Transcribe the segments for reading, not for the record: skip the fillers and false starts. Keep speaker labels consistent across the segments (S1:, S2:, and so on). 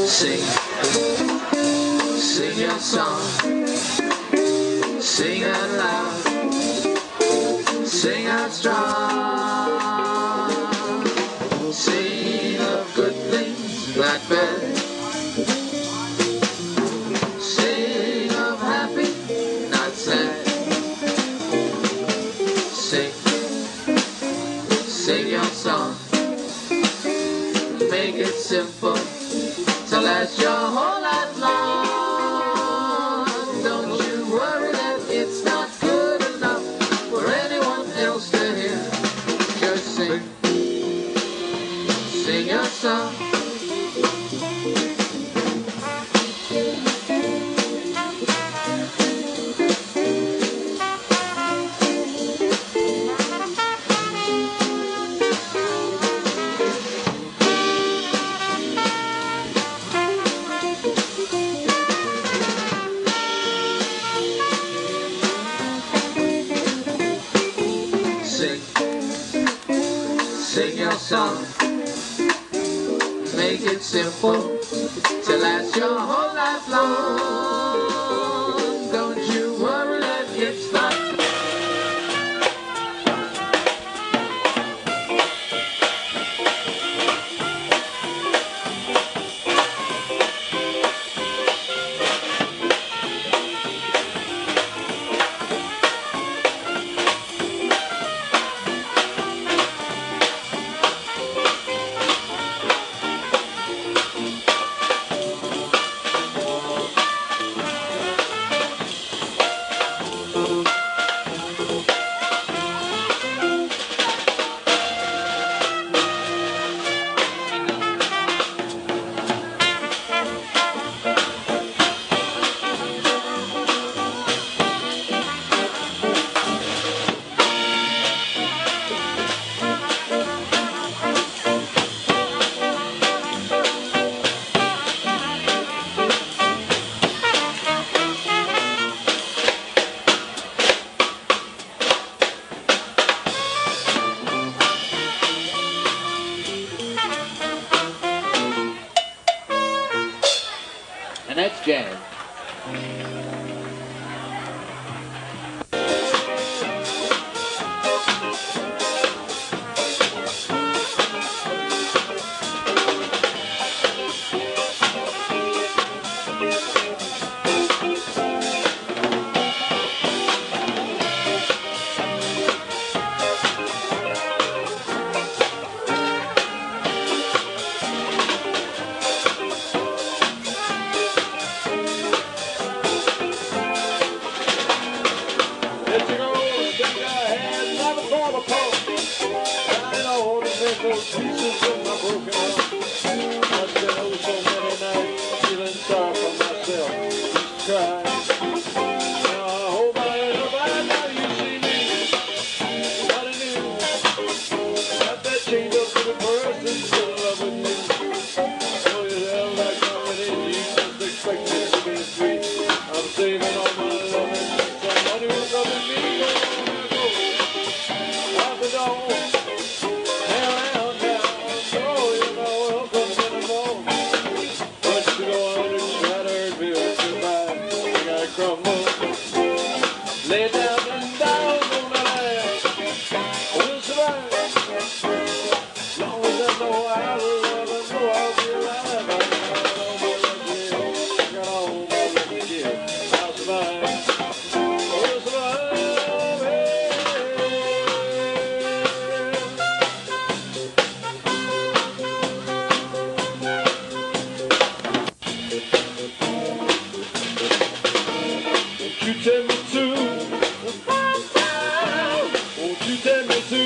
S1: Sing, sing your song, sing out loud, sing out strong, sing of good things, blackbird, sing of happy, not sad, sing, sing your song, make it simple to last your whole life long. Don't you worry that it's not good enough for anyone else to hear. Just sing, sing your song. Sing, sing your song, make it simple to last your whole life long. Don't you worry that it's not. And that's jazz.
S2: Those pieces of my broken heart. I've been over so many nights feeling sorry for myself. Crying. Now I hope I survive. Now you see me. What it is. Got that chained up to the person still in love with you. Know yourself like nothing in you. Just expect it to be sweet. I'm saving all my loving. Somebody who's loving me. Out the door. Lay down and down on the land. We'll survive. As long as I know I'll love and know I'll be alive. I got all my lucky kids. I'll survive. We'll survive. You tell me to. Won't you tell me to?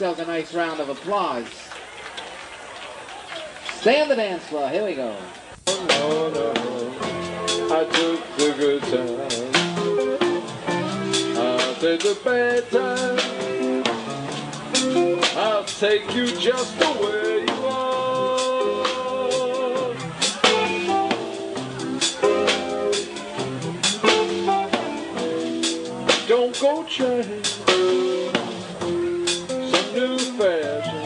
S1: yourselves a nice round of applause. Stay on the dance floor. Here we go.
S2: No, no, I took the good time. I'll take the bad time. I'll take you just the way you are. Don't go trying some new fashion.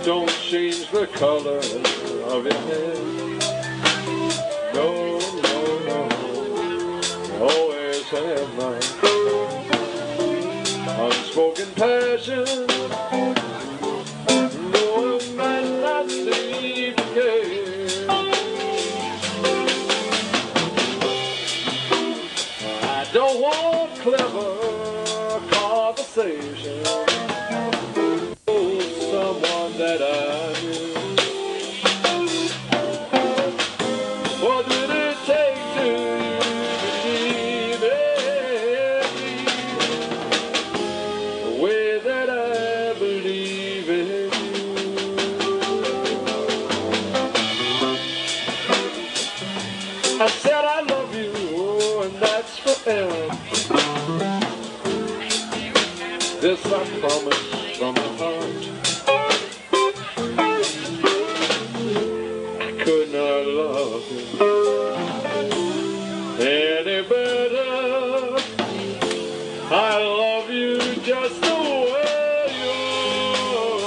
S2: Don't change the color of your hair. No, no, no. Always have my unspoken passion. No, I might not seem to care. I don't want clever conversation. Someone that I knew. What did it take to believe in me? The way that I believe in you. I said I love you, and that's forever. This I promise from my heart. Could not love you any better. I love you just the way you
S1: are.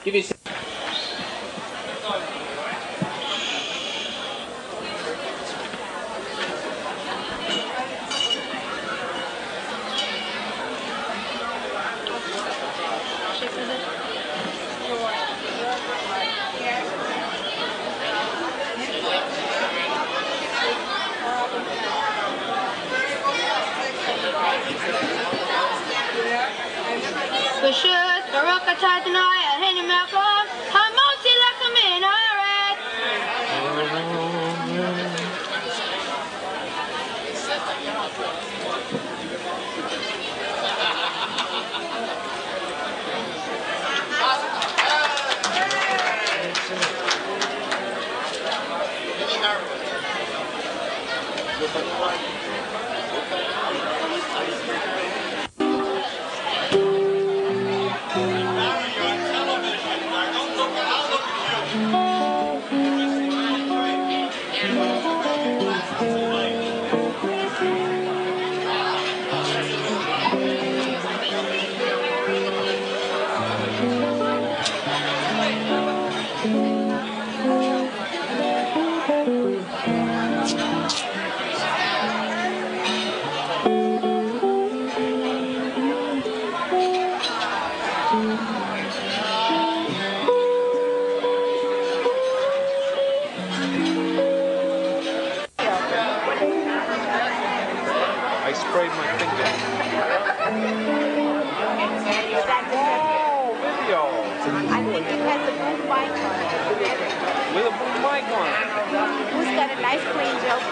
S1: Give me.
S3: Bashut, Baruch atah Adonai, Eloheinu melech haolam, hamotzi lechem min haaretz.
S2: I sprayed my finger. Oh, video.
S4: I think it has a boom mic on it.
S2: With a boom mic on it.
S4: Who's got a nice clean joke?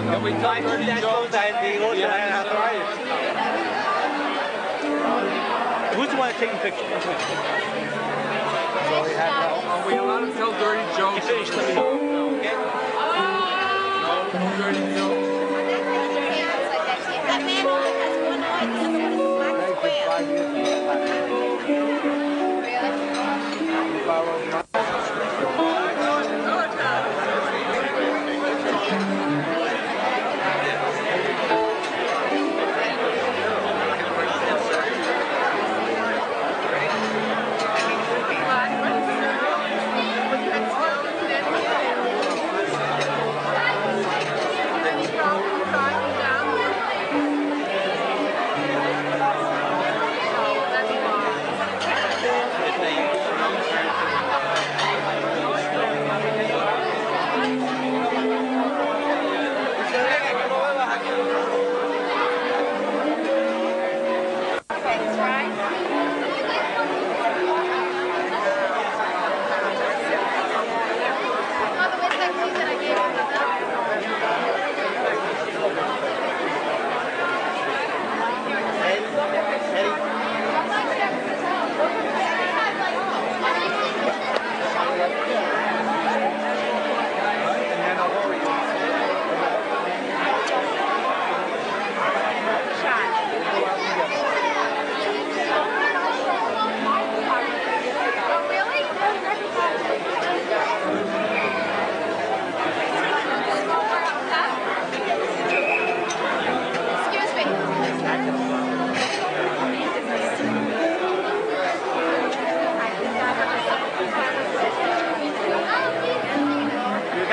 S2: Can we tell 30 jokes? Yeah, right.
S5: Who's the one taking pictures?
S2: Are we allowed to tell dirty jokes?
S5: Finish, let me know. Okay?
S2: No, dirty jokes.
S4: That man only has one eye, the other one is black square.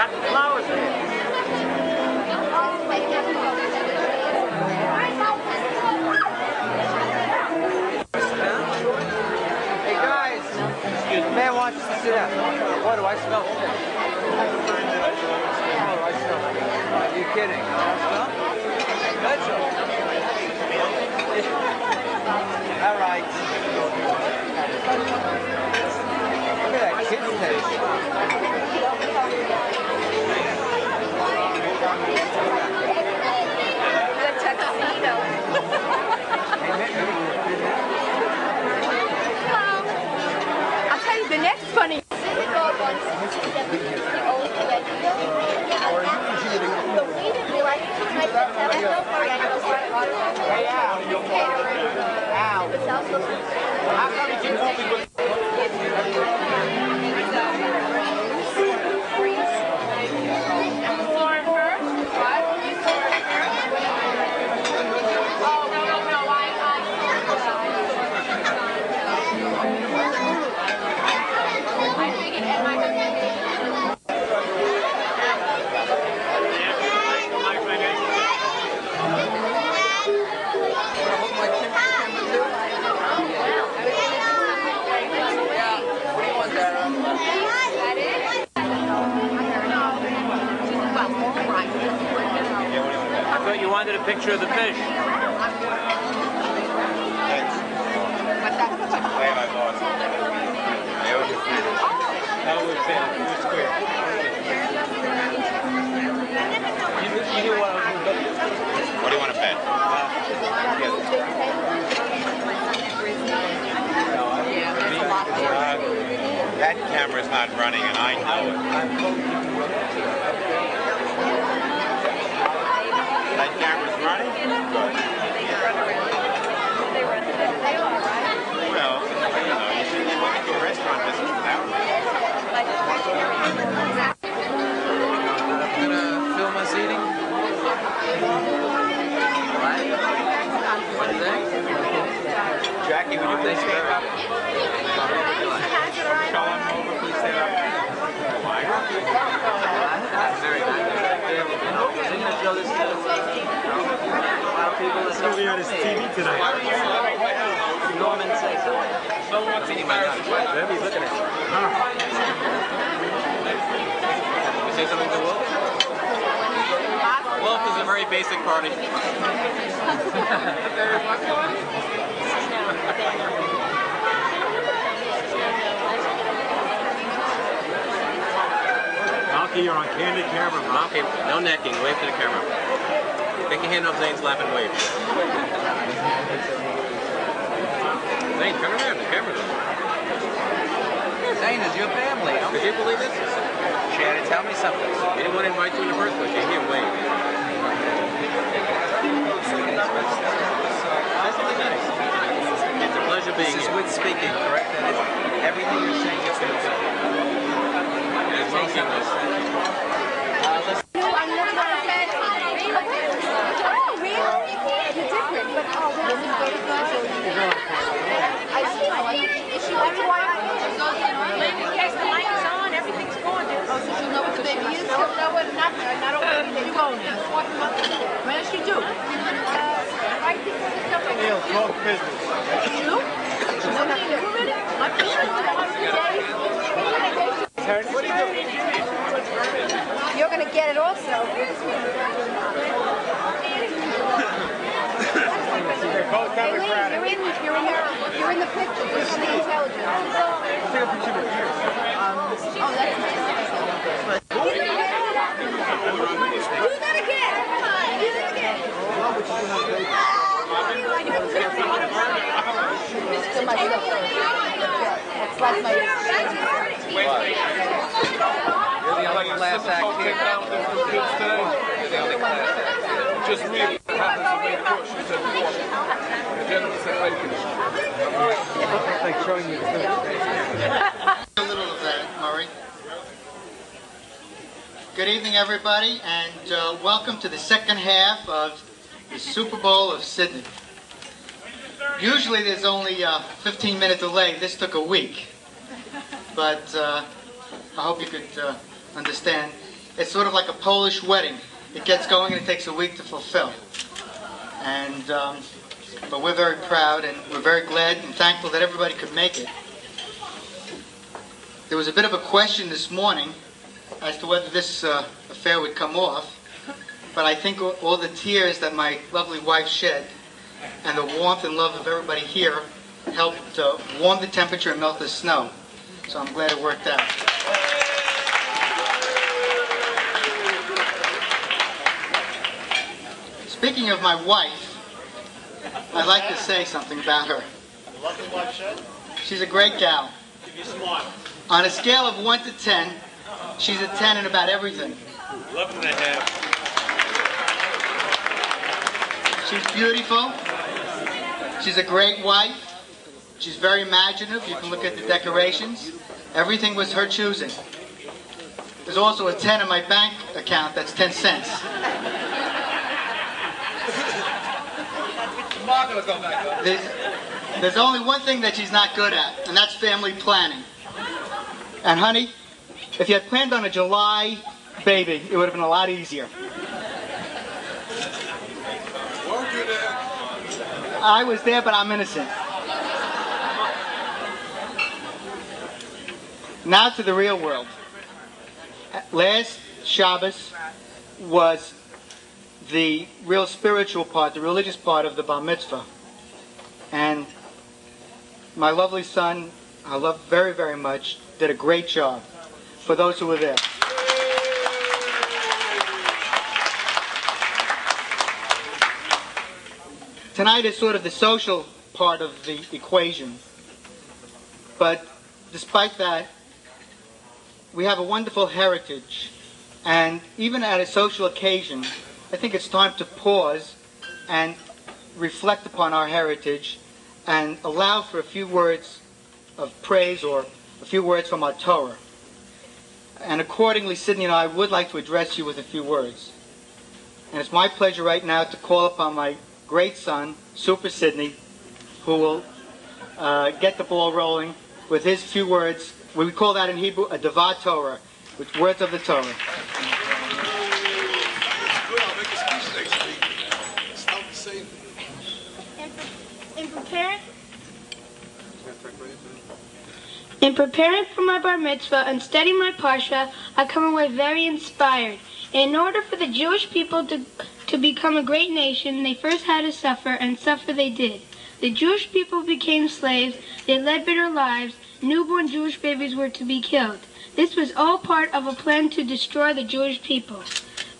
S5: got the flowers there.
S1: Hey guys, man wants us to sit down. What do I smell? What do I smell? Are you kidding? Smell? That's all right. Look at that kid's taste.
S4: Good tuxedo. I'll tell you the next funny.
S5: I thought you wanted a picture of the fish.
S6: Thanks. Glad I lost. I owe you $50.
S2: That was it. It was quick. You knew what I was going to do.
S6: What do you want to bet? That camera's not running, and I know it. That camera's running? Good. Well, you know, you should be looking for restaurant business now.
S1: I'm gonna film us eating. What is that?
S6: Jackie, would you please stand up?
S1: Please stand up. Very nice. Is he gonna show this to a lot of people?
S2: It's going to be on his TV tonight.
S1: Norman say something. He might not.
S2: He's looking at you.
S1: You say something to Wolf? Wolf is a very basic party.
S2: Malky, you're on candid camera, bro.
S7: Okay, no necking. Wave to the camera. Take your hand off Zane's lap and wave. Zane, turn around. The camera's on.
S1: Zane is your family.
S7: Could you believe this?
S1: Shannon, tell me something.
S7: He didn't want to invite you in the first place. You're here, wave. That's really nice. It's a pleasure being
S1: This is
S7: here.
S1: with speaking, correct? That is, everything you're saying is with speaking.
S7: It's motion.
S1: Let's
S4: Oh, really? You're different, but oh, that's very good. I see. Is she like why I in case the light is on, everything's going. Oh, so she'll know what the baby is? She'll know what not only they do own it. When does she do? Right before the stuff like
S2: Neil, talk business.
S4: you? She's not new already? My
S2: What are you doing?
S4: You're going to get it also.
S2: They're both Democratic.
S4: You're in the picture. You're in the intelligence.
S2: Take a picture of yours.
S4: Oh, that's nice. Do that again. Come on, do that again. Still my stuff first. That's my
S1: You're the only class act here. You're the only class act.
S8: Just read what happens when they push. She said, what? The gentleman said, bacon.
S2: It's like showing you the food.
S9: A little of that, Murray. Good evening, everybody, and welcome to the second half of the Super Bowl of Sydney. Usually there's only a 15-minute delay. This took a week. But I hope you could understand. it's sort of like a Polish wedding. It gets going and it takes a week to fulfill. And but we're very proud and we're very glad and thankful that everybody could make it. There was a bit of a question this morning as to whether this affair would come off, but I think all the tears that my lovely wife shed and the warmth and love of everybody here helped warm the temperature and melt the snow. So I'm glad it worked out. Speaking of my wife, I'd like to say something about her. She's a great gal. On a scale of 1 to 10, she's a 10 in about everything.
S6: 11.5.
S9: She's beautiful. She's a great wife. She's very imaginative. You can look at the decorations. Everything was her choosing. There's also a 10 in my bank account. That's 10 cents. There's only one thing that she's not good at, and that's family planning. And honey, if you had planned on a July baby, it would have been a lot easier.
S8: Weren't you there?
S9: I was there, but I'm innocent. Now to the real world. Last Shabbos was the real spiritual part, the religious part of the Bar Mitzvah. And my lovely son, I love very, very much, did a great job for those who were there. Tonight is sort of the social part of the equation. But despite that, we have a wonderful heritage. And even at a social occasion, I think it's time to pause and reflect upon our heritage and allow for a few words of praise or a few words from our Torah. And accordingly, Sidney and I would like to address you with a few words. And it's my pleasure right now to call upon my great son, Super Sidney, who will get the ball rolling with his few words. We would call that in Hebrew a Devar Torah, with words of the Torah.
S8: Good, I'll make a speech next week. Stop the same.
S3: In preparing for my Bar Mitzvah and studying my Parsha, I come away very inspired. In order for the Jewish people to become a great nation, they first had to suffer, and suffer they did. The Jewish people became slaves, they led bitter lives, newborn Jewish babies were to be killed. This was all part of a plan to destroy the Jewish people.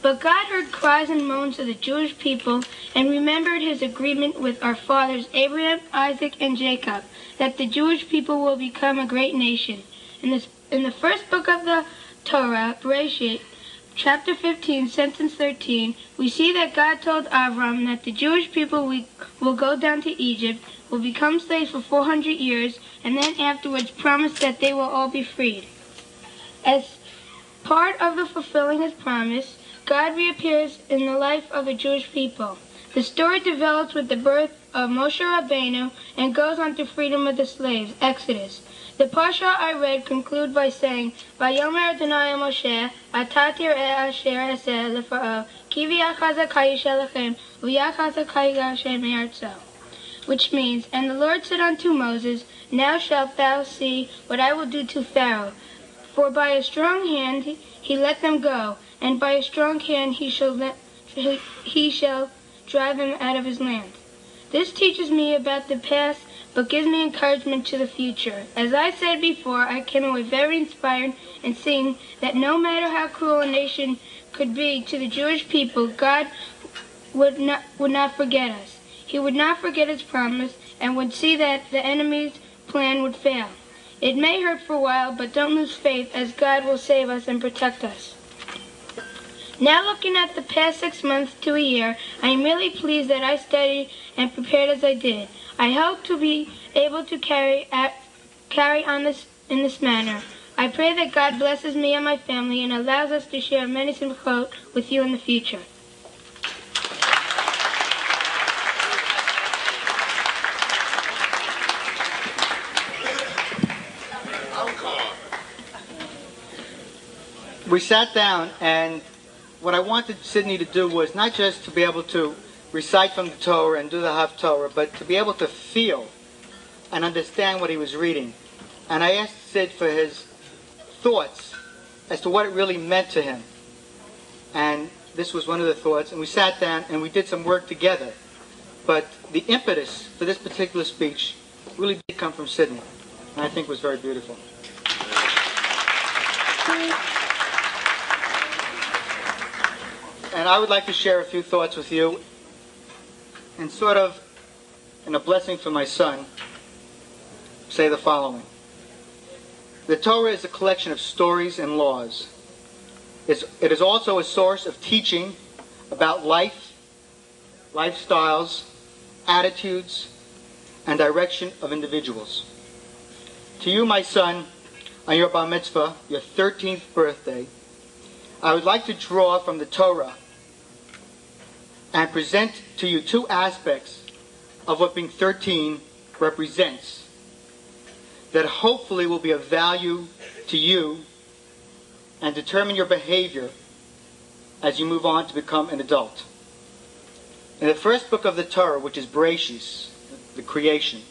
S3: But God heard cries and moans of the Jewish people and remembered his agreement with our fathers Abraham, Isaac, and Jacob, that the Jewish people will become a great nation. In the first book of the Torah, Bereshit, chapter 15, sentence 13, we see that God told Avram that the Jewish people will go down to Egypt, will become slaves for 400 years, and then afterwards promised that they will all be freed. As part of the fulfilling his promise, God reappears in the life of the Jewish people. The story develops with the birth of Moshe Rabbeinu and goes on to freedom of the slaves, Exodus. The Parsha I read conclude by saying, Vayomer Adonai Moshe, Ata tir'eh asher aseh leFaro, ki v'yachazakai yishelachem, v'yachazakai Hashem me'artzo. Which means, and the Lord said unto Moses, Now shalt thou see what I will do to Pharaoh. For by a strong hand he let them go, and by a strong hand he shall drive them out of his land. This teaches me about the past, but gives me encouragement to the future. As I said before, I came away very inspired in seeing that no matter how cruel a nation could be to the Jewish people, God would not forget us. He would not forget his promise and would see that the enemy's plan would fail. It may hurt for a while, but don't lose faith, as God will save us and protect us. Now looking at the past 6 months to a year, I am really pleased that I studied and prepared as I did. I hope to be able to carry on in this manner. I pray that God blesses me and my family and allows us to share many simchot with you in the future.
S9: we sat down, and what I wanted Sydney to do was not just to be able to recite from the Torah and do the Haftorah, but to be able to feel and understand what he was reading. And I asked Sid for his thoughts as to what it really meant to him. And this was one of the thoughts, and we sat down and we did some work together. But the impetus for this particular speech really did come from Sydney, and I think was very beautiful. And I would like to share a few thoughts with you, and sort of, in a blessing for my son, say the following. The Torah is a collection of stories and laws. It is also a source of teaching about life, lifestyles, attitudes, and direction of individuals. To you, my son, on your Bar Mitzvah, your 13th birthday, I would like to draw from the Torah and present to you two aspects of what being 13 represents that hopefully will be of value to you and determine your behavior as you move on to become an adult. In the first book of the Torah, which is Bereshis, the creation,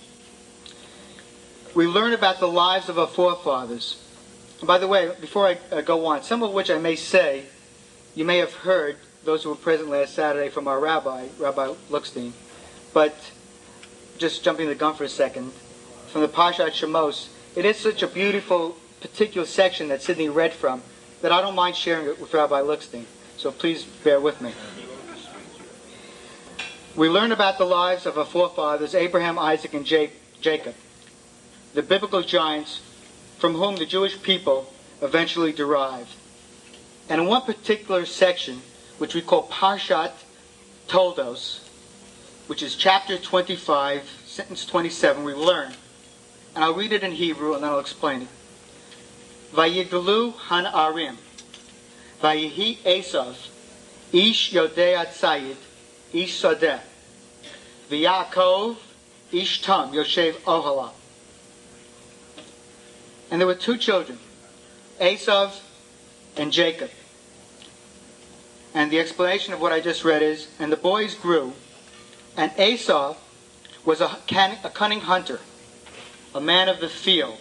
S9: we learn about the lives of our forefathers. And by the way, before I go on, some of which I may say, you may have heard, those who were present last Saturday, from our Rabbi Luckstein. But just jumping the gun for a second, from the Parshat Shemos, it is such a beautiful particular section that Sydney read from that I don't mind sharing it with Rabbi Luckstein. So please bear with me. We learn about the lives of our forefathers, Abraham, Isaac, and Jacob, the biblical giants from whom the Jewish people eventually derived. And in one particular section, which we call Parshat Toldos, which is chapter 25, sentence 27, we learn, and I'll read it in Hebrew and then I'll explain it. Vayigdalu han'arim, vayihi Esav, ish yodea tzayid, ish sadeh, v'Yaakov, ish tam, yoshev ohala. And there were two children, Esav and Jacob. And the explanation of what I just read is, and the boys grew, and Esau was a cunning hunter, a man of the field.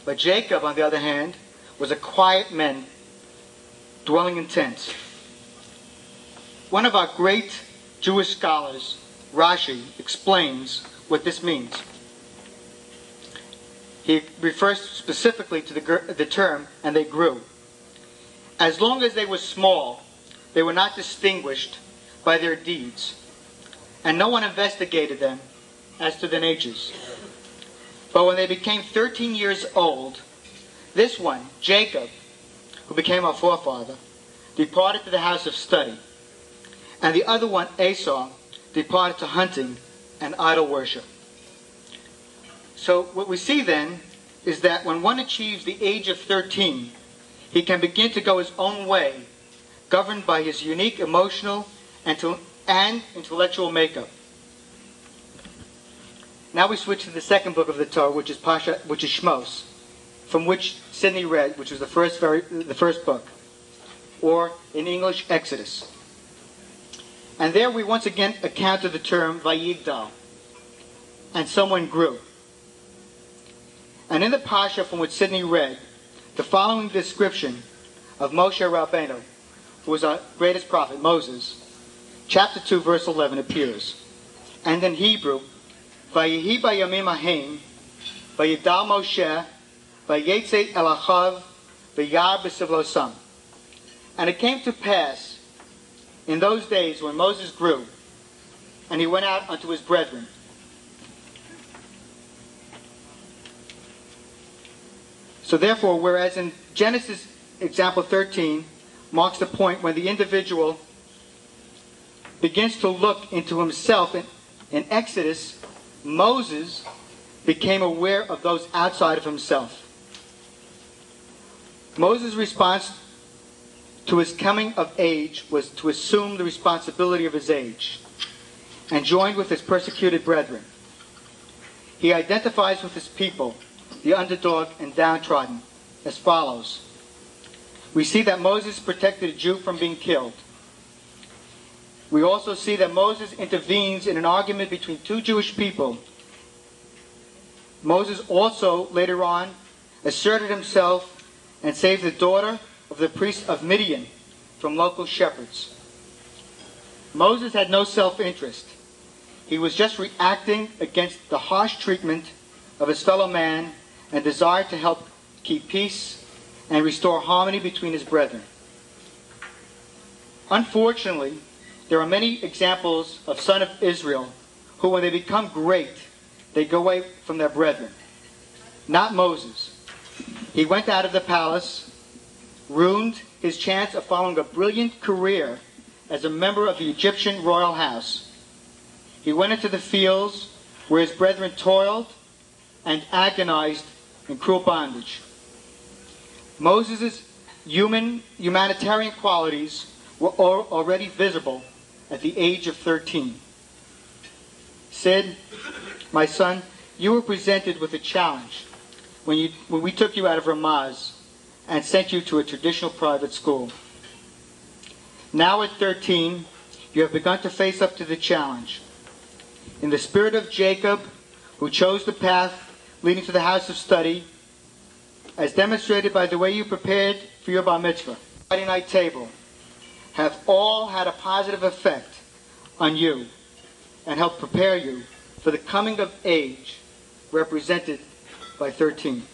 S9: But Jacob, on the other hand, was a quiet man, dwelling in tents. One of our great Jewish scholars, Rashi, explains what this means. He refers specifically to the term, and they grew. As long as they were small, they were not distinguished by their deeds, and no one investigated them as to their natures. But when they became 13 years old, this one, Jacob, who became our forefather, departed to the house of study, and the other one, Esau, departed to hunting and idol worship. So what we see then is that when one achieves the age of 13, he can begin to go his own way, governed by his unique emotional and intellectual makeup. Now we switch to the second book of the Torah, which is Shmos, from which Sydney read, which was the first book, or in English, Exodus. And there we once again encounter the term Vayigdal, and someone grew. And in the Pasha from which Sydney read, the following description of Moshe Rabbeinu, who was our greatest prophet, Moses, chapter 2, verse 11 appears. And in Hebrew, Vayihi bayamim ahem, vayidal Moshe, vayetze el achav, vayar b'sivlosam. And it came to pass in those days when Moses grew, and he went out unto his brethren. So therefore, whereas in Genesis example 13 marks the point when the individual begins to look into himself, in Exodus, Moses became aware of those outside of himself. Moses' response to his coming of age was to assume the responsibility of his age and joined with his persecuted brethren. He identifies with his people, the underdog and downtrodden, as follows. we see that Moses protected a Jew from being killed. We also see that Moses intervenes in an argument between two Jewish people. Moses also, later on, asserted himself and saved the daughter of the priest of Midian from local shepherds. Moses had no self-interest. He was just reacting against the harsh treatment of his fellow man and desired to help keep peace and restore harmony between his brethren. Unfortunately, there are many examples of sons of Israel who, when they become great, they go away from their brethren. Not Moses. He went out of the palace, ruined his chance of following a brilliant career as a member of the Egyptian royal house. He went into the fields where his brethren toiled and agonized in cruel bondage. Moses' humanitarian qualities were already visible at the age of 13. Sid, my son, you were presented with a challenge when we took you out of Ramaz and sent you to a traditional private school. Now at 13, you have begun to face up to the challenge. In the spirit of Jacob, who chose the path leading to the house of study, as demonstrated by the way you prepared for your Bar Mitzvah, Friday night table, have all had a positive effect on you and helped prepare you for the coming of age represented by 13.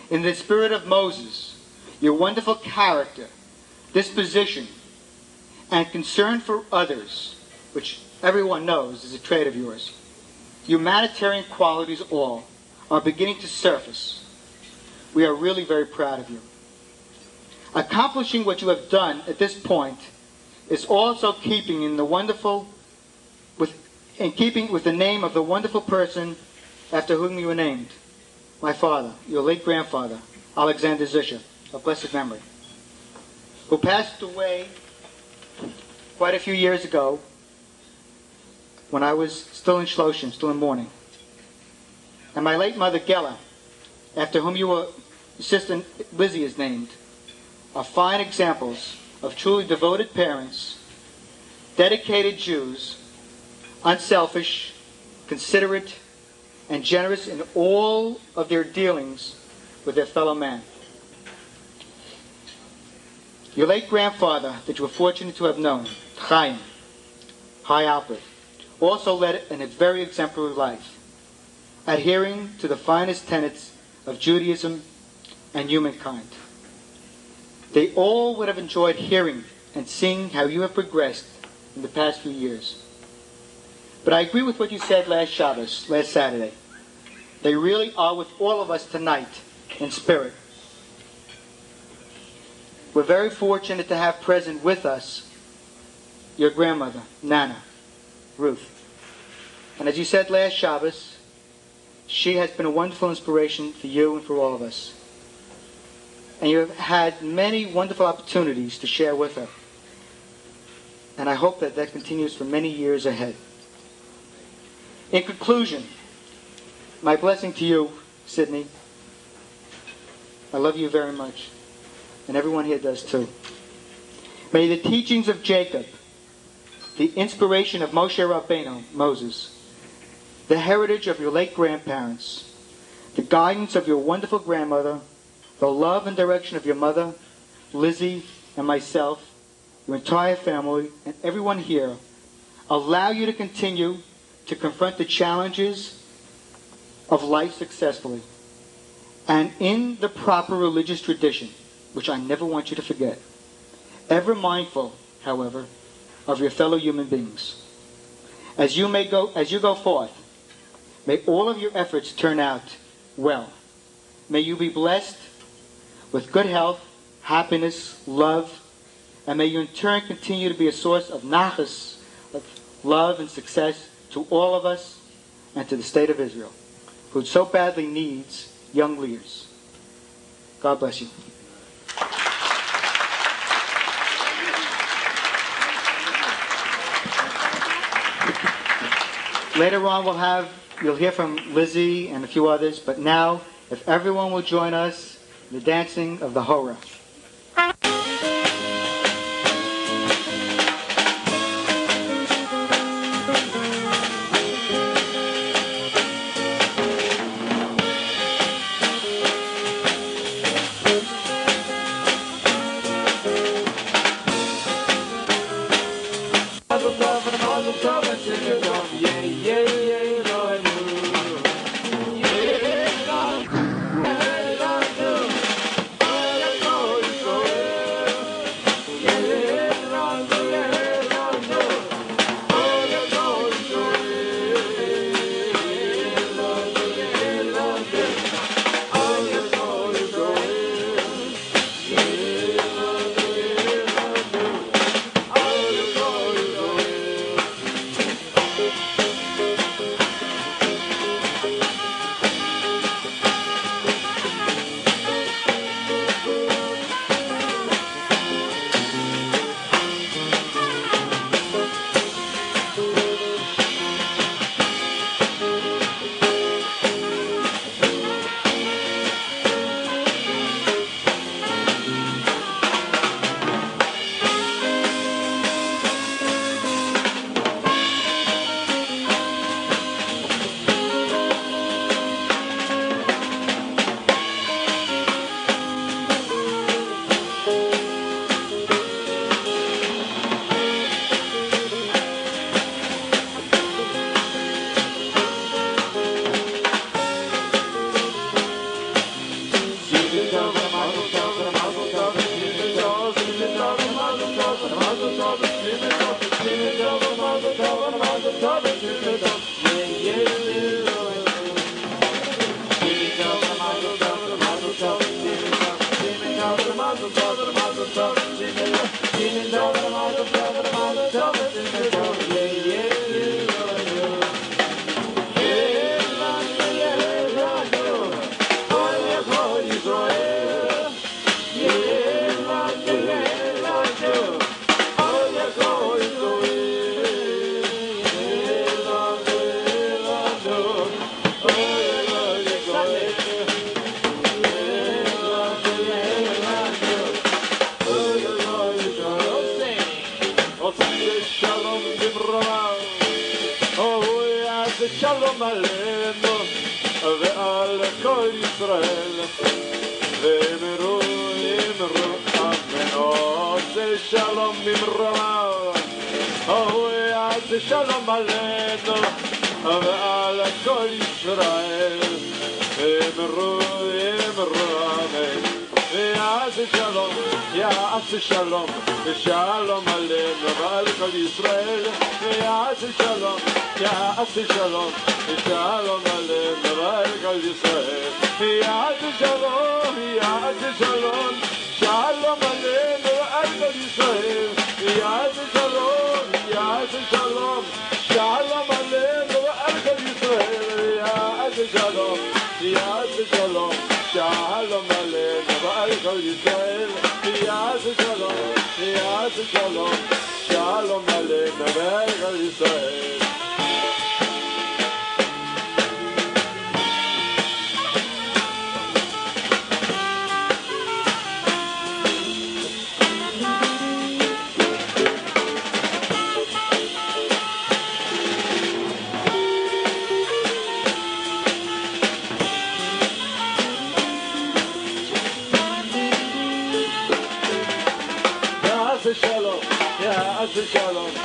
S9: In the spirit of Moses, your wonderful character, disposition, and concern for others, which everyone knows is a trait of yours, humanitarian qualities all, are beginning to surface. We are really very proud of you. Accomplishing what you have done at this point is also keeping with the name of the wonderful person after whom you were named, my father, your late grandfather, Alexander Zisha, of blessed memory, who passed away quite a few years ago when I was still in Shloshim, still in mourning. And my late mother, Gela, after whom your sister Lizzie is named, are fine examples of truly devoted parents, dedicated Jews, unselfish, considerate, and generous in all of their dealings with their fellow man. Your late grandfather, that you were fortunate to have known, Chaim, High Alpert, also led a very exemplary life, adhering to the finest tenets of Judaism and humankind. They all would have enjoyed hearing and seeing how you have progressed in the past few years. But I agree with what you said last Saturday. They really are with all of us tonight in spirit. We're very fortunate to have present with us your grandmother, Nana, Ruth. And as you said last Shabbos, she has been a wonderful inspiration for you and for all of us. And you have had many wonderful opportunities to share with her. And I hope that that continues for many years ahead. In conclusion, my blessing to you, Sidney. I love you very much. And everyone here does too. May the teachings of Jacob, the inspiration of Moshe Rabbeinu, Moses, the heritage of your late grandparents, the guidance of your wonderful grandmother, the love and direction of your mother, Lizzie, and myself, your entire family, and everyone here, allow you to continue to confront the challenges of life successfully and in the proper religious tradition, which I never want you to forget. Ever mindful, however, of your fellow human beings. As you go forth, may all of your efforts turn out well. May you be blessed with good health, happiness, love, and may you in turn continue to be a source of nachas, of love and success to all of us and to the state of Israel, who so badly needs young leaders. God bless you. Later on you'll hear from Lizzie and a few others, but now, if everyone will join us in the dancing of the Horah.
S2: שלום עלינו ועל כל ישראל ואמרו אמרו אמן עושה שלום ממרומיו הוא יעשה שלום עלינו ועל כל ישראל ואמרו אמרו אמן יעשה שלום ושלום עלינו ועל כל ישראל יעשה שלום ושלום עלינו ועל כל ישראל יעשה שלום שלום עלינו ועל כל ישראל יעשה שלום שלום עלינו ועל כל ישראל יעשה שלום שלום עלינו ועל כל ישראל יעשה שלום שלום עלינו ועל כל ישראל שלום עלינו ועל כל ישראל יעשה שלום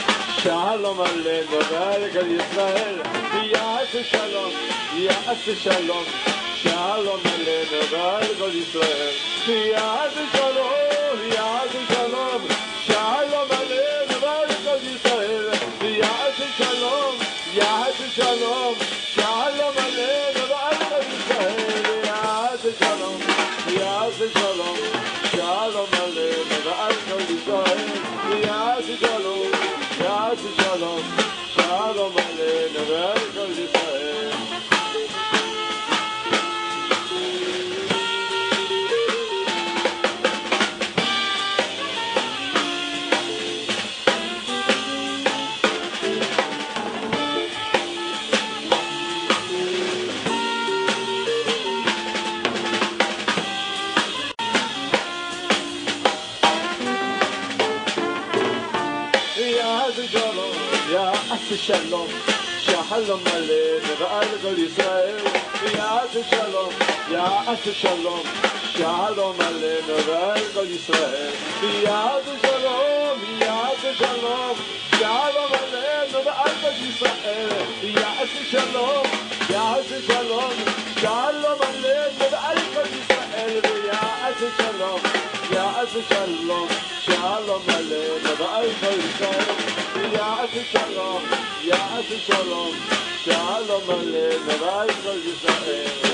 S2: שלום עלינו ועל כל ישראל יעשה שלום שלום עלינו ועל כל ישראל יעשה שלום שלום עלינו ועל כל ישראל יעשה שלום שלום עלינו ועל כל ישראל יעשה שלום שלום עלינו ועל כל ישראל שלום עלינו ועל כל ישראל יעשה שלום שלום עלינו ועל כל ישראל יעשה שלום שלום עלינו ועל כל יעשה שלום, יעשה שלום, שלום עלינו ועל כל ישראל, ויעשה שלום, יעשה שלום, שלום עלינו ועל כל ישראל, ויעשה שלום, יעשה שלום, שלום עלינו ועל כל ישראל.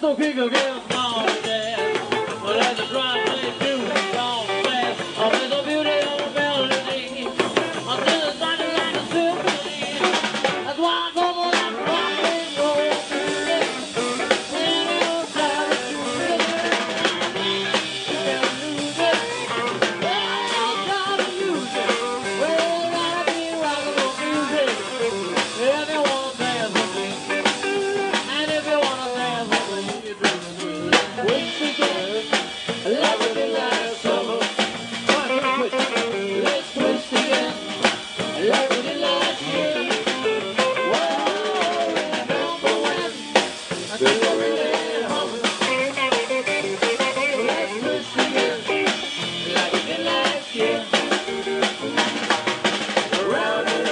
S2: so kick against all the dance. Well, as the drum plays music all fast, oh, there's a beauty of a melody until it's sounding like a symphony. That's why I come on and rock and roll music. And it'll try to choose it. You can lose it. Well, I'll try to use it. Well, you gotta be rockable music. If you wanna dance with me, and if you wanna dance with me, you do it. Twist together, like we did last summer. Let's twist again, like we did last year. Whoa, remember when I think I really humble. Let's twist again, like we did last year. Around and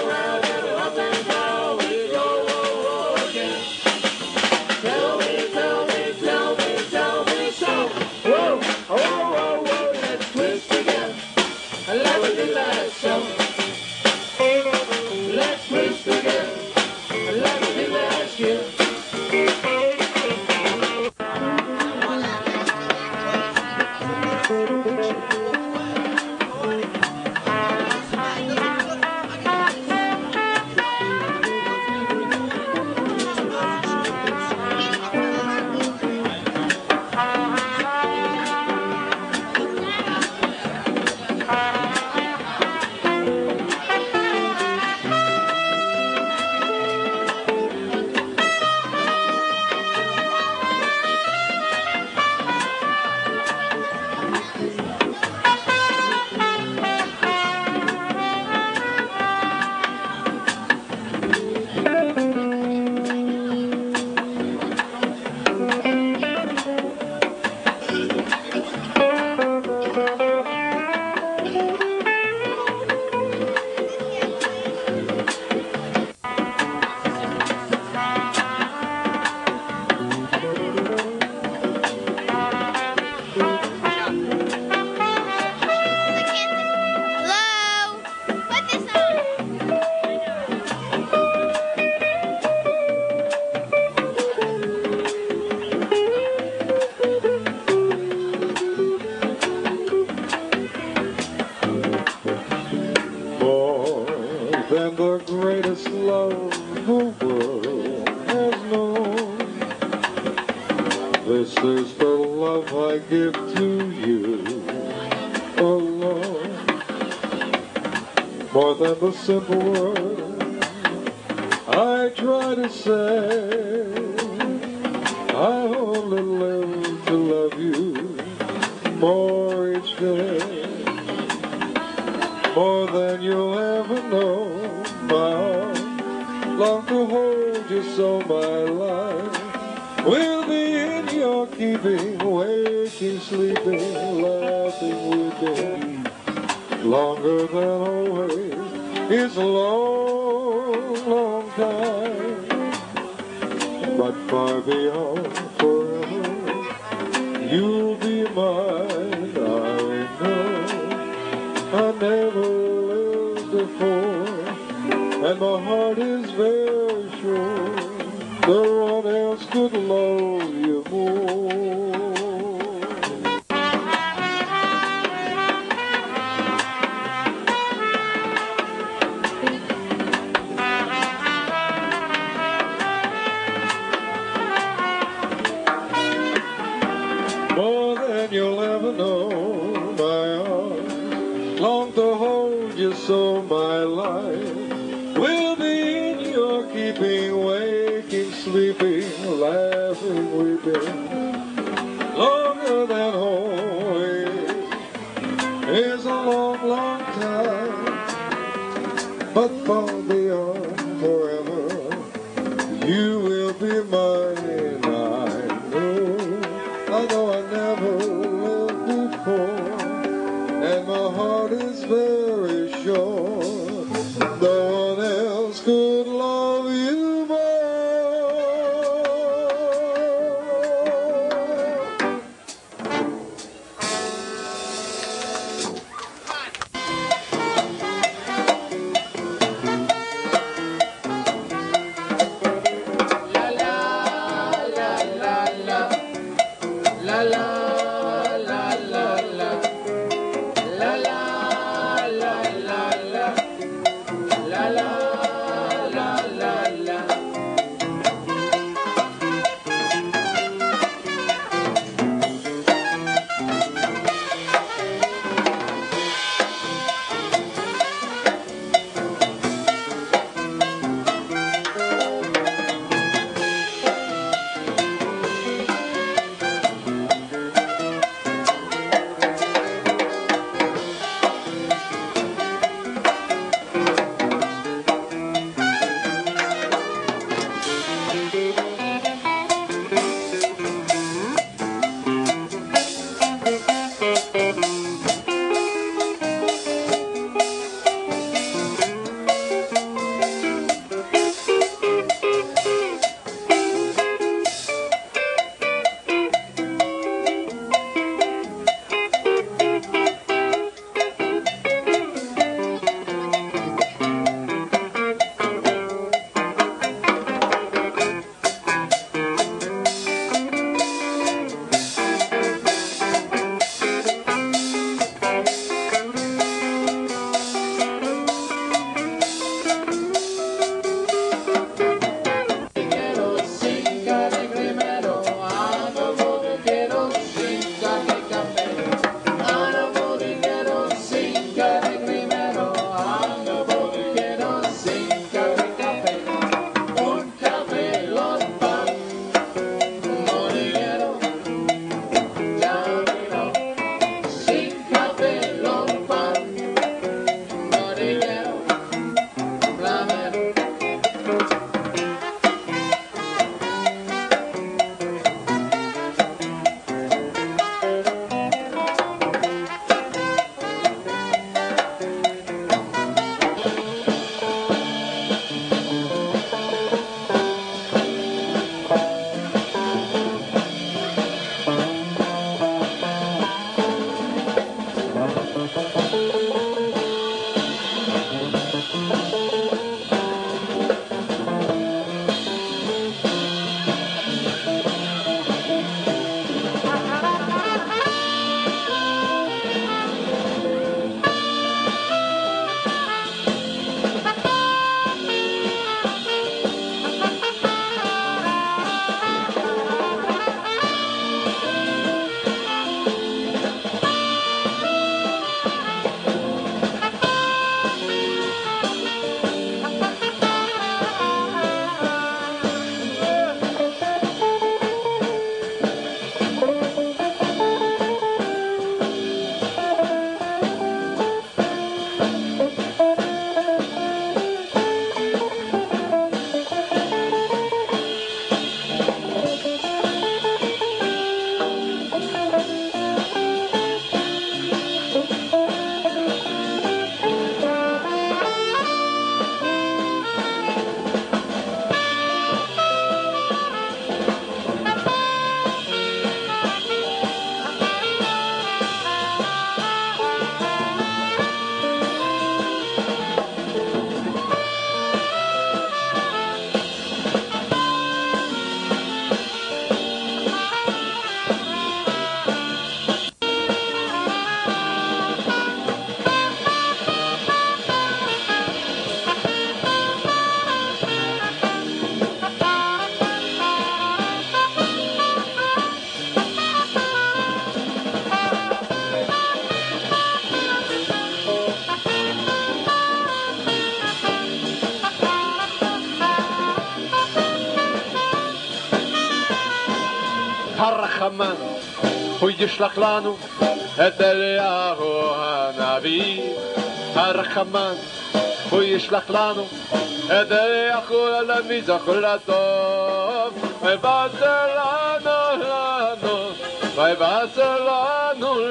S2: up and down we go again. Tell me so. Whoa, whoa, let's twist again, like we did last summer. Let's twist again, like we did last year.
S4: Hello? Put this on.
S2: More than the greatest love the world has known. This is the love I give to you alone. More than the simple word I try to say. I only live to love you more each day. More than you'll ever know. My heart long to hold you so my life will be in your keeping, waking, sleeping, laughing, weeping. Longer than always is a long, long time, but far beyond forever you'll be mine. I know I never lived before, and my heart is very sure no one else could love you more. More than you'll ever know, my heart long to hold you so my life will be in your keeping, waking, sleeping, laughing, weeping. Longer than always is a long, long time, but far beyond forever you will be mine. I know I never lived before, and my heart is very sure no one else could love you more. הרחמן, הוא ישלח לנו את אליהו הנביא. הרחמן, הוא ישלח לנו את אליהו הנביא, זכור לטוב, ויבשר לנו, ויבשר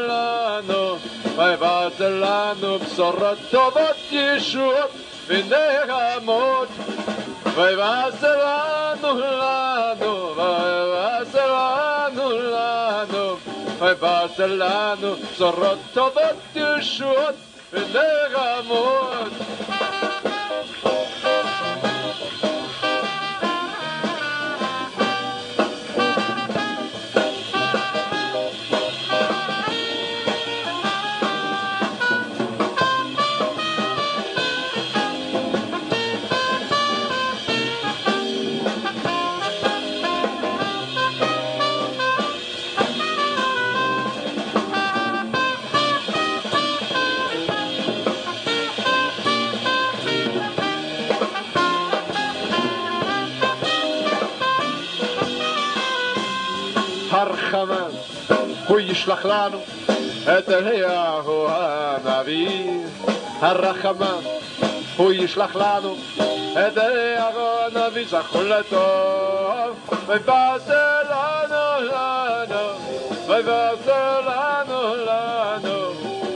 S2: לנו, ויבשר לנו בשורות טובות, ישועות ונחמות. ויבשר לנו, ויבשר לנו, ויבשר לנו בשורות טובות, ישועות ונחמות. הרחמן, הוא ישלח לנו את אליהו הנביא. הרחמן, הוא ישלח לנו את אליהו הנביא, זכור לטוב, ויבשר לנו, ויבשר לנו.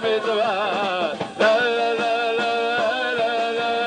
S2: Bar Mitzvah. La la la la la la la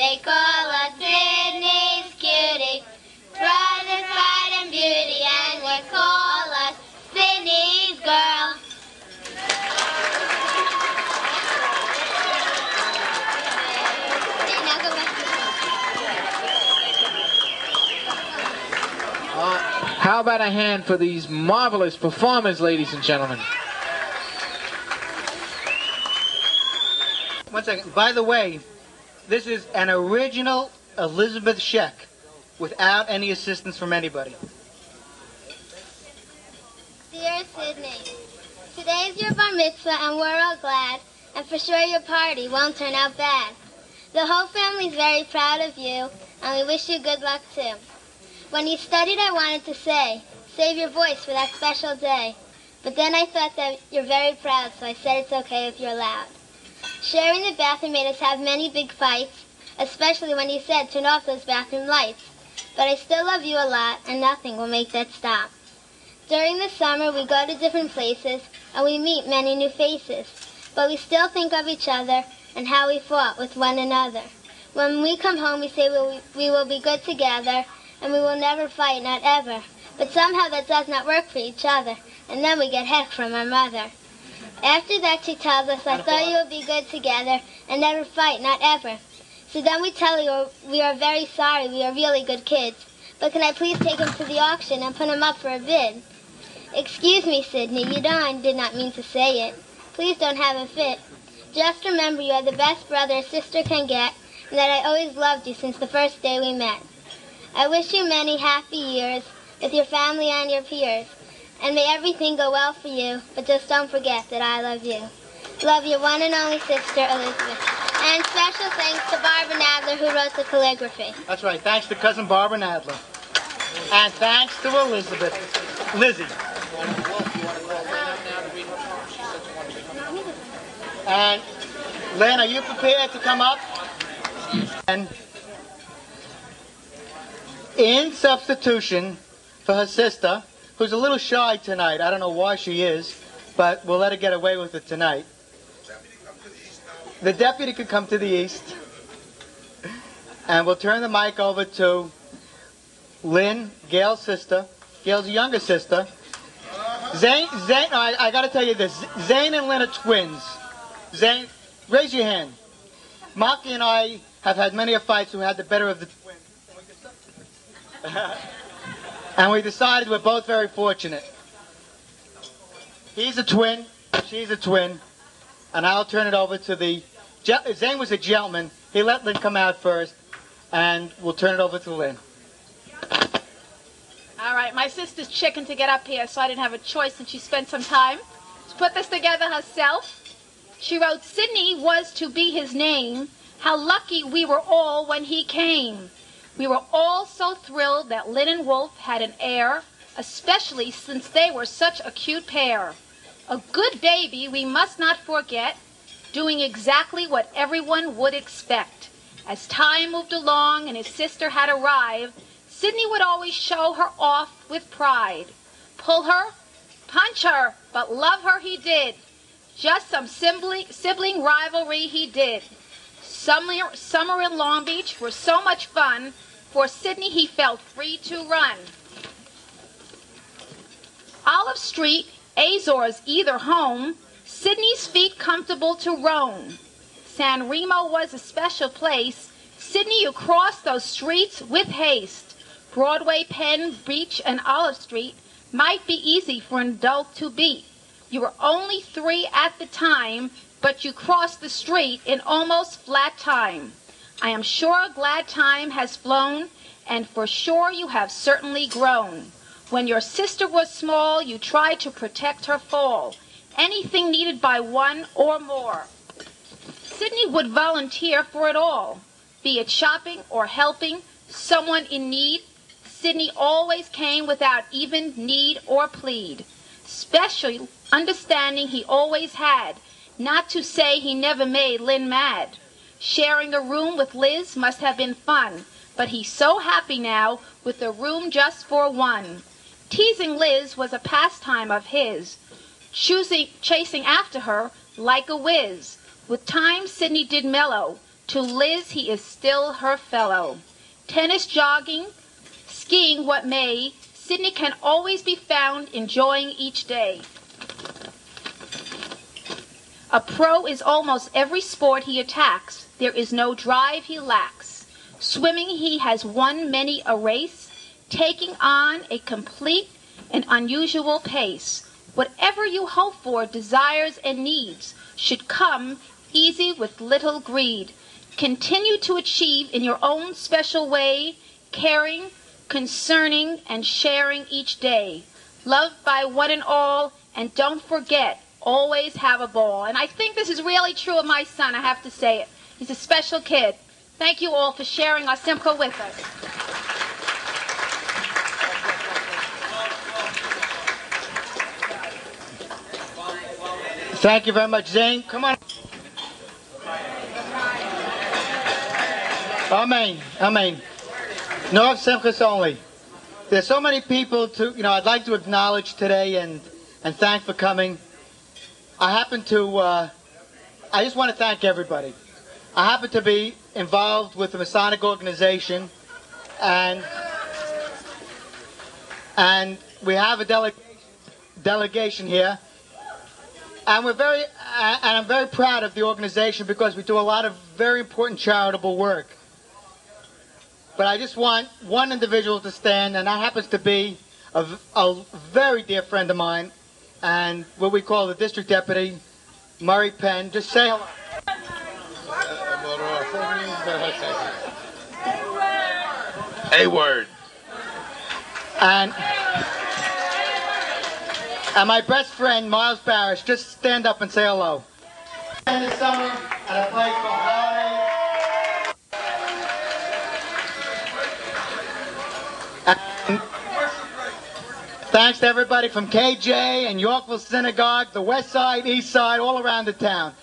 S10: They call
S1: How about a hand for these marvelous performers, ladies and gentlemen?
S9: One second. By the way, this is an original Elizabeth Scheck without any assistance from anybody.
S10: Dear Sydney, today is your bar mitzvah and we're all glad, and for sure your party won't turn out bad. The whole family's very proud of you, and we wish you good luck too. When you studied, I wanted to say, save your voice for that special day. But then I thought that you're very proud, so I said it's okay if you're loud. Sharing the bathroom made us have many big fights, especially when you said turn off those bathroom lights. But I still love you a lot, and nothing will make that stop. During the summer, we go to different places, and we meet many new faces. But we still think of each other and how we fought with one another. When we come home, we say we will be good together, and we will never fight, not ever. But somehow that does not work for each other, and then we get heck from our mother. After that, she tells us, I thought you would be good together and never fight, not ever. So then we tell you we are very sorry, we are really good kids. But can I please take him to the auction and put him up for a bid? Excuse me, Sydney, you know I did not mean to say it. Please don't have a fit. Just remember you are the best brother a sister can get, and that I always loved you since the first day we met. I wish you many happy years with your family and your peers, and may everything go well for you, but just don't forget that I love you. Love your one and only sister, Elizabeth. And special thanks to Barbara Nadler, who wrote the calligraphy.
S9: That's right. Thanks to cousin Barbara Nadler. And thanks to Elizabeth. Lizzie. And Lynn, are you prepared to come up? And in substitution for her sister, who's a little shy tonight, I don't know why she is, but we'll let her get away with it tonight. The deputy could come to the east, and we'll turn the mic over to Lynn, Gail's sister, Gail's younger sister. Zane, I got to tell you this. Zane and Lynn are twins. Zane, raise your hand. Maki and I have had many a fights who had the better of the twins. And we decided we're both very fortunate. He's a twin, she's a twin, and I'll turn it over to the... Zane was a gentleman. He let Lynn come out first, and we'll turn it over to Lynn.
S4: All right, my sister's chicken to get up here, so I didn't have a choice, and she spent some time to put this together herself. She wrote, Sydney was to be his name. How lucky we were all when he came. We were all so thrilled that Lynn and Wolf had an heir, especially since they were such a cute pair. A good baby, we must not forget, doing exactly what everyone would expect. As time moved along and his sister had arrived, Sydney would always show her off with pride. Pull her, punch her, but love her he did. Just some sibling rivalry he did. Summer in Long Beach were so much fun. For Sydney he felt free to run. Olive Street, Azores either home, Sydney's feet comfortable to roam. San Remo was a special place. Sydney, you crossed those streets with haste. Broadway, Penn, Beach, and Olive Street might be easy for an adult to beat. You were only 3 at the time, but you crossed the street in almost flat time. I am sure a glad time has flown, and for sure you have certainly grown. When your sister was small, you tried to protect her fall. Anything needed by one or more. Sydney would volunteer for it all, be it shopping or helping someone in need. Sydney always came without even need or plead. Special understanding he always had, not to say he never made Lynn mad. Sharing a room with Liz must have been fun, but he's so happy now with a room just for one. Teasing Liz was a pastime of his, chasing after her like a whiz. With time, Sydney did mellow. To Liz, he is still her fellow. Tennis, jogging, skiing, what may, Sydney can always be found enjoying each day. A pro is almost every sport he attacks. There is no drive he lacks. Swimming, he has won many a race.
S11: taking on a complete and unusual pace. Whatever you hope for, desires, and needs should come easy with little greed. Continue to achieve in your own special way, caring, concerning, and sharing each day. Loved by one and all, and don't forget, always have a ball. And I think this is really true of my son, I have to say it. He's a special kid. Thank you all for sharing our Simcha with us.
S9: Thank you very much, Zane. Come on. Amen. Amen. No Simchas only. There's so many people I'd like to acknowledge today and thank for coming. I just want to thank everybody. I happen to be involved with the Masonic organization, and we have a delegation here, and I'm very proud of the organization because we do a lot of very important charitable work. But I just want one individual to stand, and that happens to be a very dear friend of mine, and what we call the district deputy, Murray Penn. Just say hello.
S6: A word.
S9: And my best friend, Miles Barish, just stand up and say hello. In the summer at a place called Holiday. And thanks to everybody from KJ and Yorkville Synagogue, the West Side, East Side, all around the town.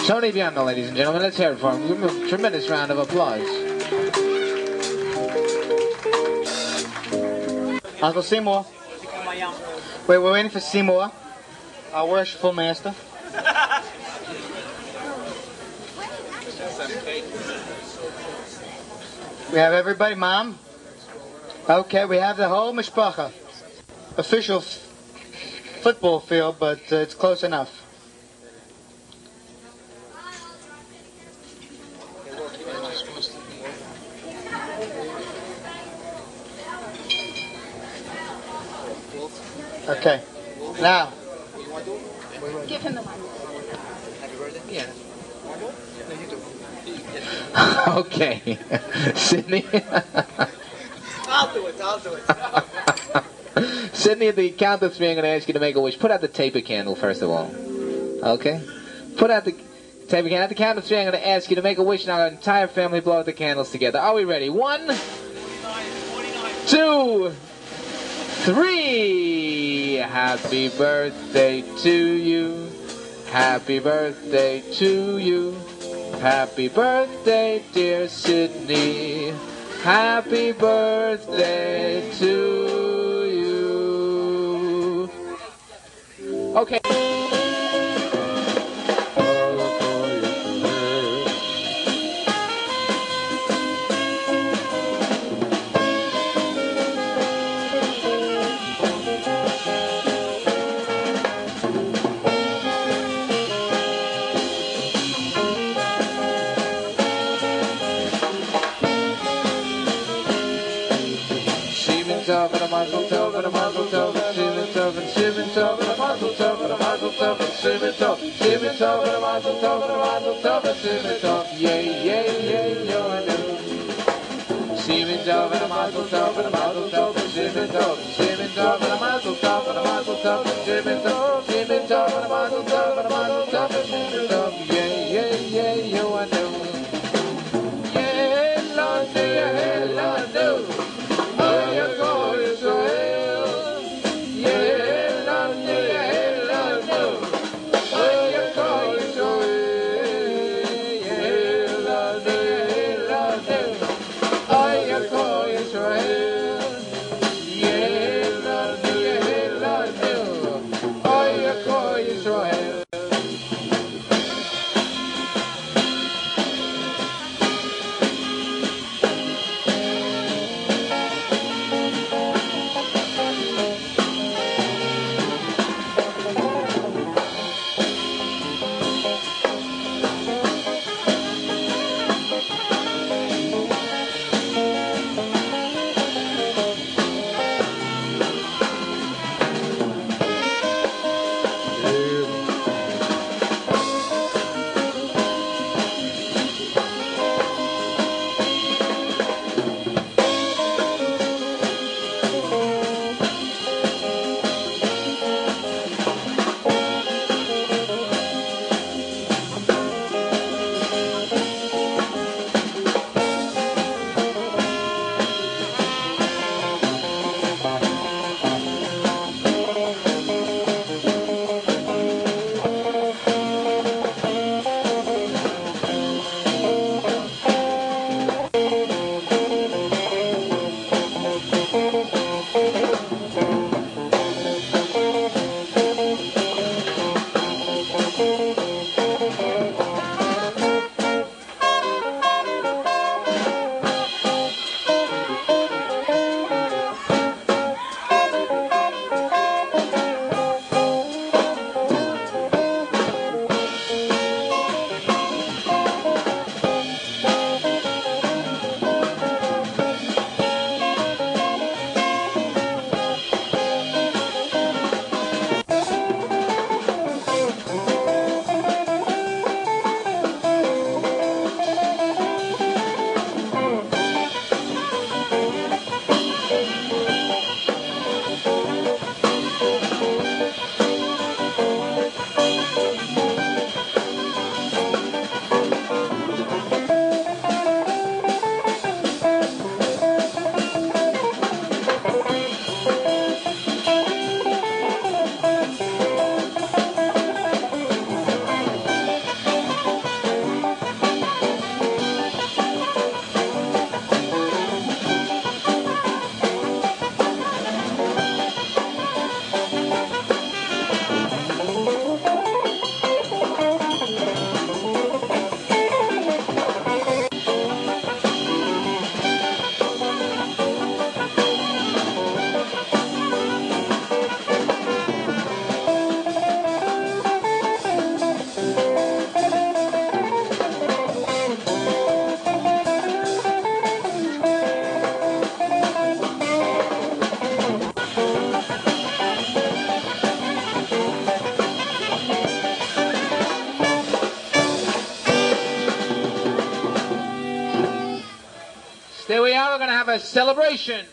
S12: Tony Bianco, ladies and gentlemen, let's hear it for him. Give him a tremendous round of applause.
S9: Uncle Seymour. Wait, we're waiting for Seymour, our worshipful master. We have everybody, Mom. Okay, we have the whole mishpacha. Official football field, but it's close enough. Okay. Now.
S11: Give him the mic.
S7: Happy birthday? Yeah. No, you do.
S12: Okay. Sydney.
S7: I'll do it.
S12: Sydney, at the count of 3, I'm going to ask you to make a wish. Put out the taper candle, first of all. Okay? Put out the taper candle. At the count of 3, I'm going to ask you to make a wish, and our entire family blow out the candles together. Are we ready? 1, 2, 3. Happy birthday to you. Happy birthday to you. Happy birthday, dear Sydney. Happy birthday to you. Okay. Tov and a mazel tov and a mazel tov and shivin tov and a mazel tov and a mazel tov and shivin tov and a mazel tov and a mazel tov and shivin tov. Yay, yay, yay, yo, I know. Shivin tov and a mazel tov and a mazel tov and shivin tov and a mazel tov and a mazel tov and shivin tov and a mazel tov and a mazel tov and shivin tov. Yay, yay, yay, yo, I know. Yeah, Lord, yeah, Lord, no. Oh, a celebration.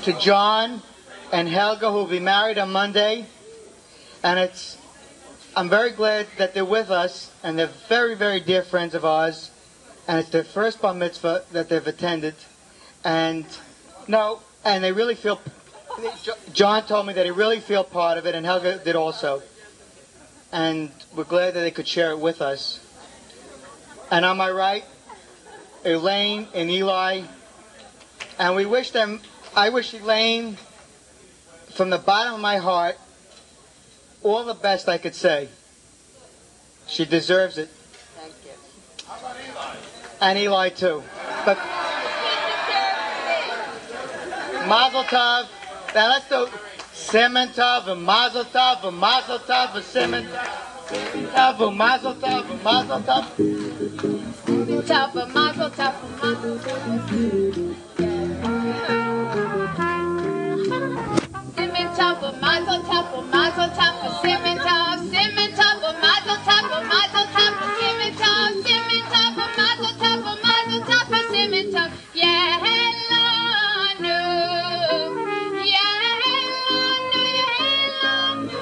S9: To John and Helga, who will be married on Monday, and I'm very glad that they're with us, and they're very, very dear friends of ours, and it's their first bar mitzvah that they've attended, and they really feel. John told me that he really feel part of it, and Helga did also, and we're glad that they could share it with us. And on my right, Elaine and Eli, and we wish them. I wish Elaine, from the bottom of my heart, all the best I could say. She deserves it.
S4: Thank you.
S9: And Eli too. But Mazel Tov. Now let's do Simon Tov and Mazel Tov and Mazel Tov and Simon Tov and Mazel Tov and Mazel Tov.
S11: Tov and Mazel Tov and Mazel Tov. Simon Tov and Mazel Tov and Mazel Tov and Simon Tov. Simon Tov and Mazel Tov and Mazel Tov and Simon Tov. Simon Tov and Mazel Tov and Mazel Tov and Simon Tov. Yeah, hello, no. Yeah, hello, no. Yeah, hello, no.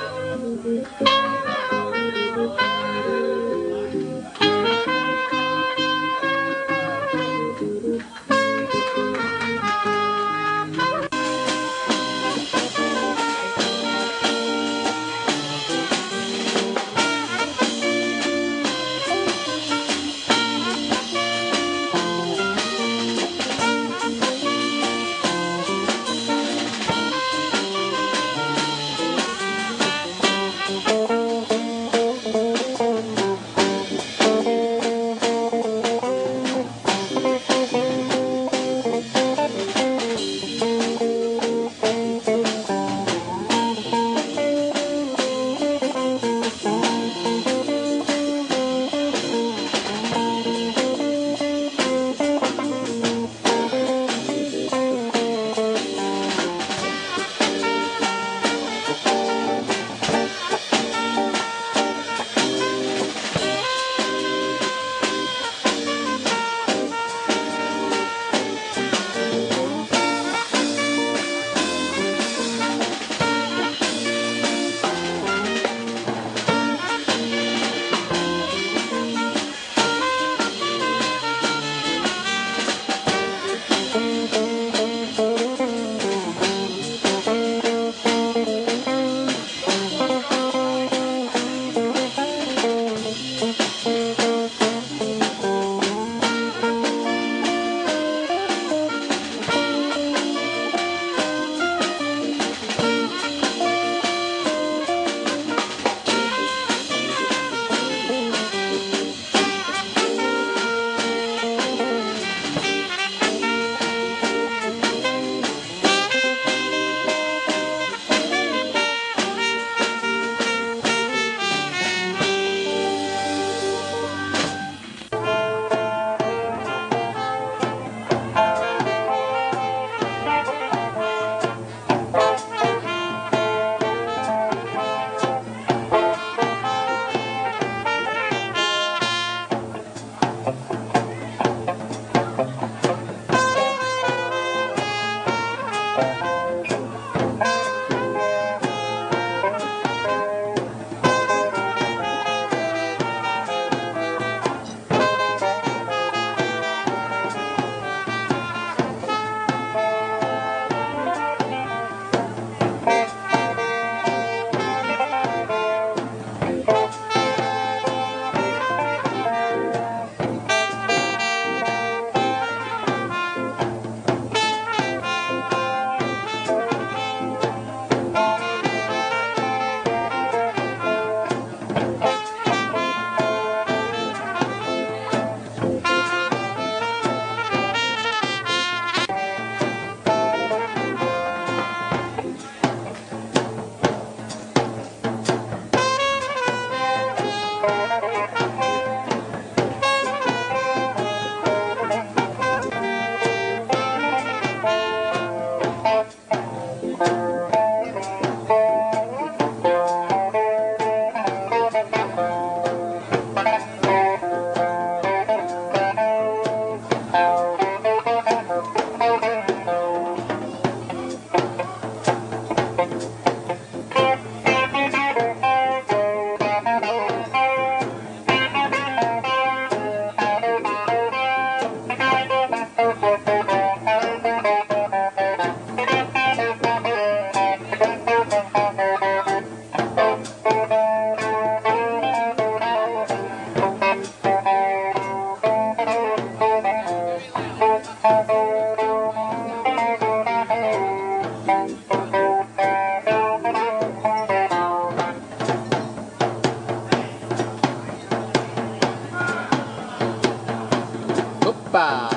S12: Bye.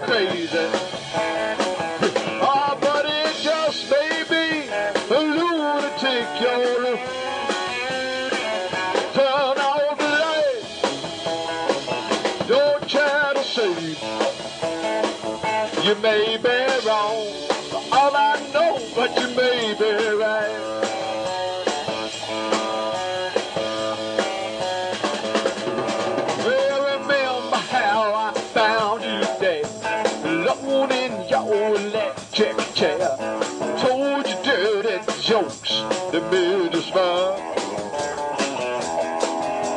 S12: Crazy. Oh, but it just may be a lunatic, y'all. Turn out the lights. Don't try to save. You may be wrong, all I know, but you may be right. Well, remember how I found you dead, alone in your electric chair. Told you dirty jokes that made you smile.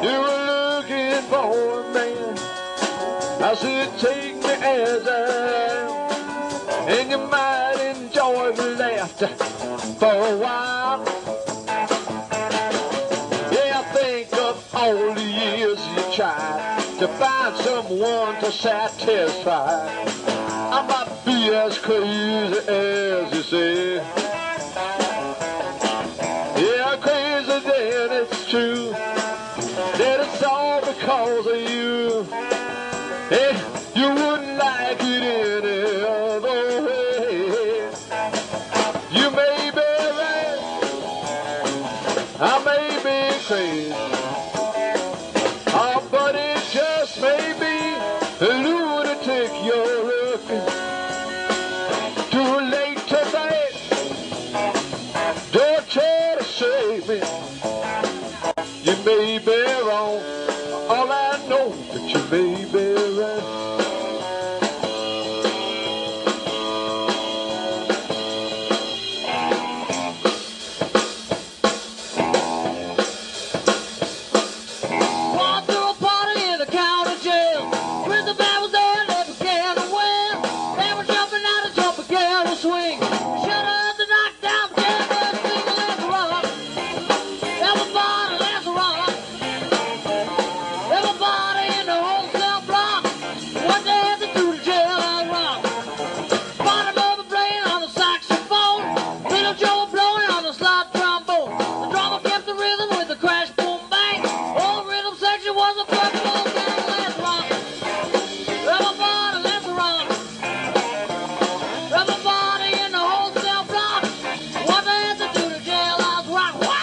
S12: You were looking for a man. I said, take me as I am, and you might enjoy the laughter for a while. Yeah, think of all the years you tried to find someone to satisfy. I might be as crazy as you say. Yeah, crazy then it's true that it's all because of you. And you wouldn't like it any other way. You may be right, I may be crazy. Oh, but it just may be a lunatic you're looking. Too late tonight, don't try to save me. You may be wrong, all I know, but you may be right. Walked through a party in the county jail. Prison band was there and they began to win. They were jumping out and jumping began to swing. Shut up the knockdown, jam and sing a little rock. Everybody, let's rock. Everybody in the wholesale block. What they had to do to jail and rock. Bottom of a playing on the saxophone. Little Joe blowing on the slide trombone. The drummer kept the rhythm with the crash boom bang. All rhythm section was a perfect little gang. Let's rock. Everybody, let's rock. Everybody in the wholesale block. What they had to do to jailhouse rock. Wow!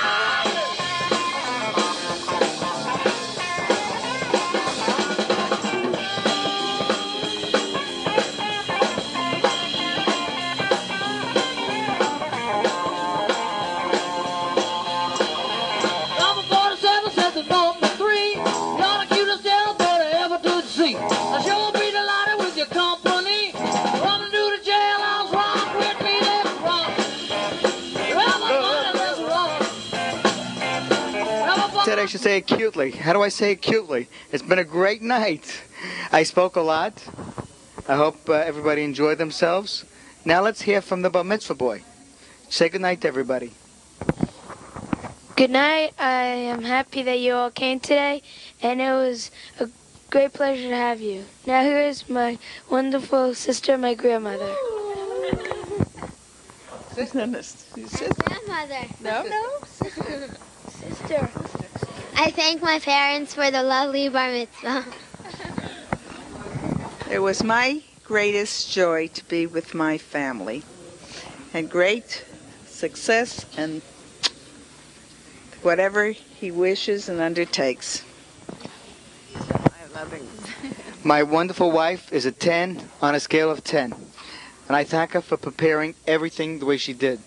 S12: Number 47 says the number 3. You're the cutest girl that I ever did see. I sure be delighted with your company. Come and do the jailhouse rock with me, let's rock. Everybody, let's rock.
S9: Said I should say it cutely. How do I say it cutely? It's been a great night. I spoke a lot. I hope everybody enjoyed themselves. Now let's hear from the Bar Mitzvah boy. Say goodnight to everybody.
S3: Good night. I am happy that you all came today, and it was a great pleasure to have you. Now here is my wonderful sister, my grandmother.
S10: Grandmother.
S4: No.
S3: Sister.
S10: I thank my parents for the lovely bar mitzvah.
S13: It was my greatest joy to be with my family, and great success and whatever he wishes and undertakes.
S9: My wonderful wife is a 10 on a scale of 10. And I thank her for preparing everything the way she did.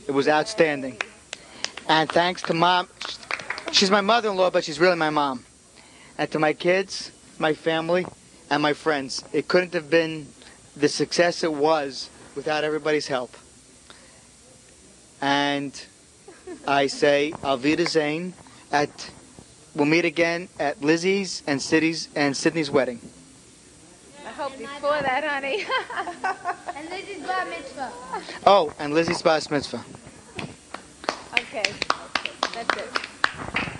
S9: It was outstanding. And thanks to Mom. She's my mother-in-law, but she's really my mom. And to my kids, my family, and my friends. It couldn't have been the success it was without everybody's help. And I say, Auf Wiedersehen. We'll meet again at Lizzie's and Sydney's wedding.
S4: hope before that, honey.
S10: And Lizzie's Bar Mitzvah.
S9: Oh, and Lizzie's Bar Mitzvah.
S4: Okay. That's it.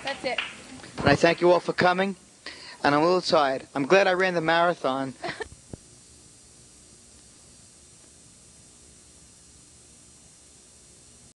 S4: That's it.
S9: And I thank you all for coming. And I'm a little tired. I'm glad I ran the marathon